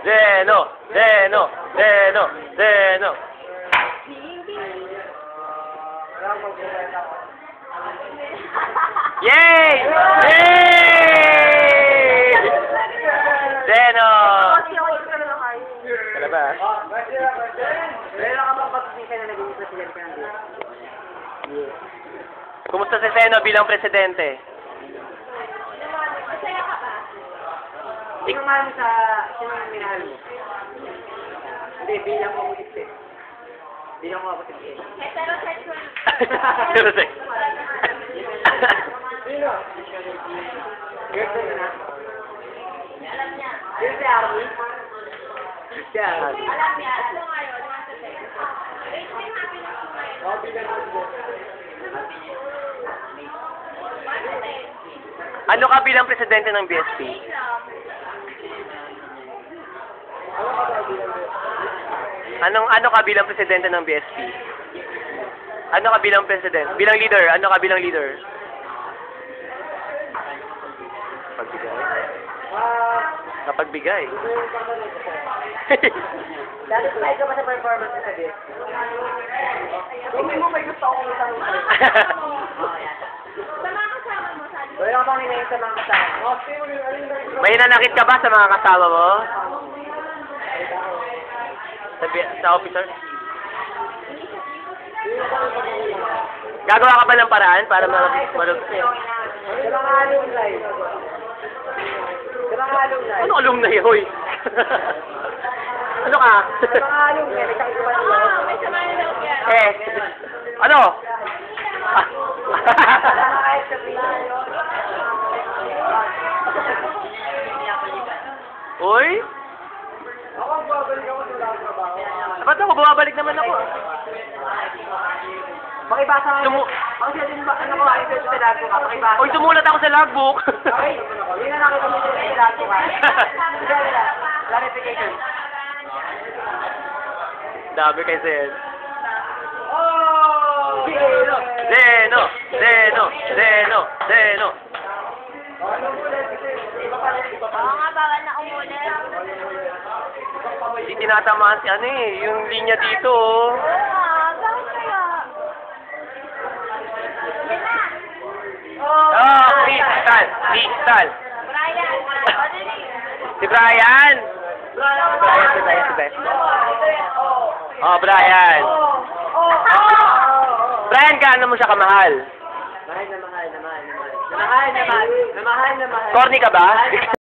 Zeno! Zeno! Zeno! Zeno! Yay! Yay! Zeno! Kalabas. Meron ka bang pagpipisa na naging presidente ng DSP? Kumusta si Zeno bilang presidente? Sino man sa sino ang minahal mo? Hindi, bilang mo ulit. Bilang mo ulit. Heterosexual. Sino? Girlfriend na? Alam niya. Sino si Army? Si Army. Alam niya, ano ngayon, nasa Texas. Rate mo yung happiness mo ngayon. Oh, bilang mo. Ano ka bilang presidente ng BSP? Ano ka bilang presidente ng BSP? Ano ka bilang president? Bilang leader, ano ka bilang leader? Pagbigay. Kapagbigay. Dati slide ka ba sa performance sa DSP? Hindi mo may gusto akong isang Sa mga kasama mo, sabi mo. wala ka bang hinayin sa mga kasama? May nanakit ka ba sa mga kasama mo? Sa officer? Gagawa ka ba ng paraan para Sa mga alumni. Sa mga alumni. Ano alumni, hoy? Ano ka? Sa mga alumni, may sakit ba nila? Oo, may sama na daw yan. Ano? Kahit sa Pilipinas. Uy? Ako, babalik ako sa lahat ng trabaho. Ba't ako? Bumabalik naman ako. Makibasa nga. Sumu- Ako siya din ba? Ano ko? Ay, sa lahat ko ka. Makibasa. Uy, sumulat ako sa logbook. Okay. Hindi na nakita mo sa lahat ko ka. Clarification. Dami kay Zen. Oh! Zeno! Zeno! Zeno! Zeno! Zeno! Oo nga, bawal na umulit. Hindi tinatamaan si ano eh, yung linya dito oh. Oo nga, bakit kaya? Yan na. Oh, Crystal! Crystal! Brian, madali. Si Brian! Si Brian. Oh, Brian! Brian, gaano mo siya kamahal? Mahal na mahal na mahal na mahal. Na mahal na mahal. Na mahal na mahal. Corny ka ba?